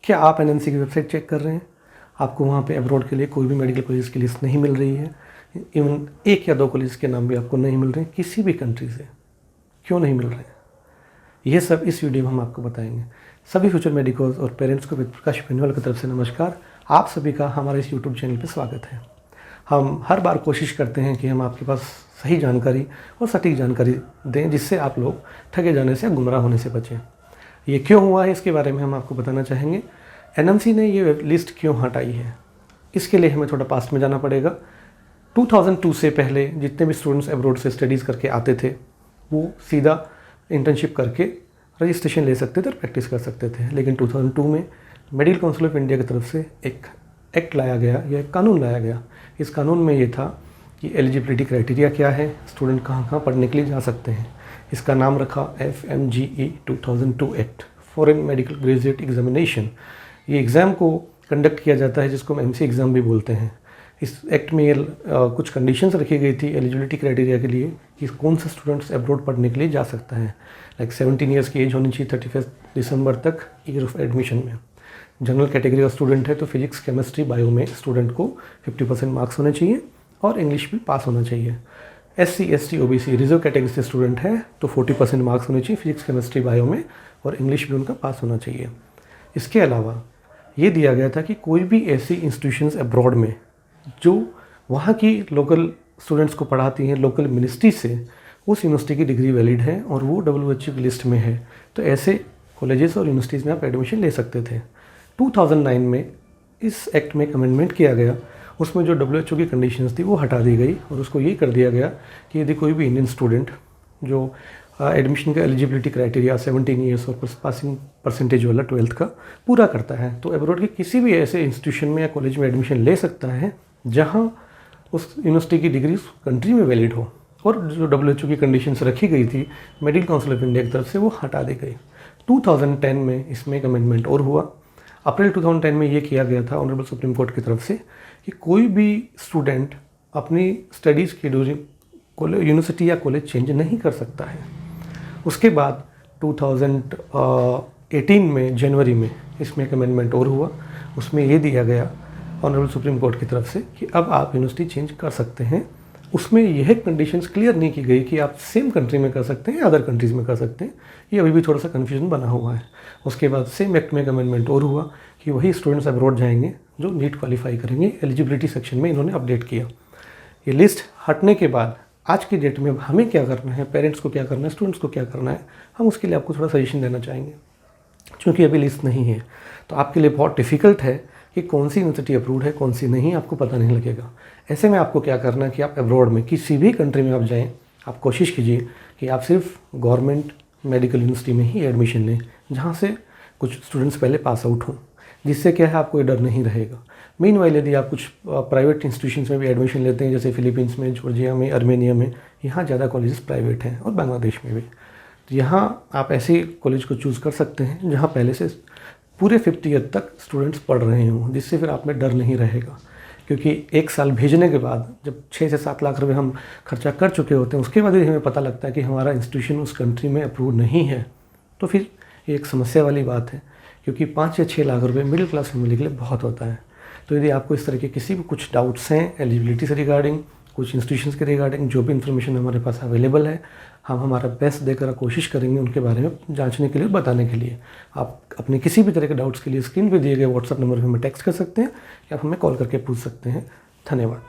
क्या आप एनएमसी की वेबसाइट चेक कर रहे हैं? आपको वहाँ पे अब्रॉड के लिए कोई भी मेडिकल कॉलेज की लिस्ट नहीं मिल रही है। इवन 1 या 2 कॉलेज के नाम भी आपको नहीं मिल रहे हैं किसी भी कंट्री से। क्यों नहीं मिल रहे हैं? ये सब इस वीडियो में हम आपको बताएंगे। सभी फ्यूचर मेडिकोज और पेरेंट्स को वेद प्रकाश बेनीवाल की तरफ से नमस्कार। आप सभी का हमारे इस यूट्यूब चैनल पर स्वागत है। हम हर बार कोशिश करते हैं कि हम आपके पास सही जानकारी और सटीक जानकारी दें, जिससे आप लोग ठगे जाने से या गुमराह होने से बचें। ये क्यों हुआ है, इसके बारे में हम आपको बताना चाहेंगे। एनएमसी ने ये लिस्ट क्यों हटाई है, इसके लिए हमें थोड़ा पास्ट में जाना पड़ेगा। 2002 से पहले जितने भी स्टूडेंट्स अब्रॉड से स्टडीज़ करके आते थे, वो सीधा इंटर्नशिप करके रजिस्ट्रेशन ले सकते थे और प्रैक्टिस कर सकते थे। लेकिन 2002 में मेडिकल काउंसिल ऑफ इंडिया की तरफ से एक एक्ट लाया गया या एक कानून लाया गया। इस कानून में ये था कि एलिजिबिलिटी क्राइटेरिया क्या है, स्टूडेंट कहाँ कहाँ पढ़ने के लिए जा सकते हैं। इसका नाम रखा FMGE 2002 act, foreign medical graduate examination. ये एग्ज़ाम को कंडक्ट किया जाता है जिसको हम MC एग्ज़ाम भी बोलते हैं। इस एक्ट में कुछ कंडीशंस रखी गई थी एलिजिबिलिटी क्राइटेरिया के लिए कि कौन सा स्टूडेंट्स अब्रॉड पढ़ने के लिए जा सकता है। लाइक 17 ईयर्स की एज होनी चाहिए 31 दिसंबर तक ईयर ऑफ एडमिशन में। जनरल कैटेगरी का स्टूडेंट है तो फिजिक्स, केमिस्ट्री, बायो में स्टूडेंट को 50% मार्क्स होने चाहिए और इंग्लिश भी पास होना चाहिए। SC, ST, OBC reserve category से स्टूडेंट है तो 40% मार्क्स होने चाहिए फिजिक्स, केमिस्ट्री, बायो में, और इंग्लिश भी उनका पास होना चाहिए। इसके अलावा ये दिया गया था कि कोई भी ऐसी इंस्टीट्यूशंस अब्रॉड में जो वहाँ की लोकल स्टूडेंट्स को पढ़ाती हैं, लोकल मिनिस्ट्री से, उस यूनिवर्सिटी की डिग्री वैलिड है और वो WHO की लिस्ट में है, तो ऐसे कॉलेजेस और यूनिवर्सिटीज़ में आप एडमिशन ले सकते थे। 2009 में इस एक्ट में एक अमेंडमेंट किया गया, उसमें जो WHO की कंडीशंस थी वो हटा दी गई और उसको ये कर दिया गया कि यदि कोई भी इंडियन स्टूडेंट जो एडमिशन का एलिजिबिलिटी क्राइटेरिया 17 ईयर्स और पासिंग परसेंटेज वाला 12th का पूरा करता है तो अब्रॉड के किसी भी ऐसे इंस्टीट्यूशन में या कॉलेज में एडमिशन ले सकता है जहां उस यूनिवर्सिटी की डिग्री उस कंट्री में वैलिड हो। और जो WHO की कंडीशंस रखी गई थी मेडिकल काउंसिल ऑफ इंडिया की तरफ से, वो हटा दी गई। 2010 में इसमें एक अमेंडमेंट और हुआ। अप्रैल 2010 में ये किया गया था ऑनरेबल सुप्रीम कोर्ट की तरफ से कि कोई भी स्टूडेंट अपनी स्टडीज़ के ड्यूरिंग यूनिवर्सिटी या कॉलेज चेंज नहीं कर सकता है। उसके बाद 2018 में जनवरी में इसमें एक अमेंडमेंट और हुआ। उसमें ये दिया गया ऑनरेबल सुप्रीम कोर्ट की तरफ से कि अब आप यूनिवर्सिटी चेंज कर सकते हैं। उसमें यह कंडीशंस क्लियर नहीं की गई कि आप सेम कंट्री में कर सकते हैं या अदर कंट्रीज़ में कर सकते हैं। ये अभी भी थोड़ा सा कन्फ्यूजन बना हुआ है। उसके बाद सेम एक्ट में एक अमेंडमेंट और हुआ कि वही स्टूडेंट्स अब्रॉड जाएंगे जो नीट क्वालिफाई करेंगे। एलिजिबिलिटी सेक्शन में इन्होंने अपडेट किया। ये लिस्ट हटने के बाद आज की डेट में हमें क्या करना है, पेरेंट्स को क्या करना है, स्टूडेंट्स को क्या करना है, हम उसके लिए आपको थोड़ा सजेशन देना चाहेंगे। क्योंकि अभी लिस्ट नहीं है तो आपके लिए बहुत डिफ़िकल्ट है कि कौन सी यूनिवर्सिटी अप्रूव्ड है, कौन सी नहीं, आपको पता नहीं लगेगा। ऐसे में आपको क्या करना है कि आप अब्रॉड में किसी भी कंट्री में आप जाएँ, आप कोशिश कीजिए कि आप सिर्फ गवर्नमेंट मेडिकल यूनिवर्सिटी में ही एडमिशन लें जहाँ से कुछ स्टूडेंट्स पहले पास आउट हों, जिससे क्या है आपको ये डर नहीं रहेगा। मीनवाइल यदि आप कुछ प्राइवेट इंस्टीट्यूशंस में भी एडमिशन लेते हैं, जैसे फिलीपींस में, जॉर्जिया में, अर्मेनिया में, यहाँ ज़्यादा कॉलेजेस प्राइवेट हैं, और बांग्लादेश में भी, तो यहाँ आप ऐसे कॉलेज को चूज़ कर सकते हैं जहाँ पहले से पूरे 50 ईयर तक स्टूडेंट्स पढ़ रहे हों, जिससे फिर आप में डर नहीं रहेगा। क्योंकि 1 साल भेजने के बाद जब 6 से 7 लाख रुपए हम खर्चा कर चुके होते हैं, उसके बाद यदि हमें पता लगता है कि हमारा इंस्टीट्यूशन उस कंट्री में अप्रूव नहीं है, तो फिर ये एक समस्या वाली बात है। क्योंकि 5 या 6 लाख रुपए मिडिल क्लास फैमिली के लिए बहुत होता है। तो यदि आपको इस तरह के किसी भी कुछ डाउट्स हैं एलिजिबिलिटी से रिगार्डिंग, कुछ इंस्टीट्यूशंस के रिगार्डिंग, जो भी इन्फॉर्मेशन हमारे पास अवेलेबल है, हम हमारा बेस्ट देकर कोशिश करेंगे उनके बारे में जांचने के लिए, बताने के लिए। आप अपने किसी भी तरह के डाउट्स के लिए स्क्रीन पे दिए गए व्हाट्सएप नंबर पर हमें टेक्स्ट कर सकते हैं या हमें कॉल करके पूछ सकते हैं। धन्यवाद।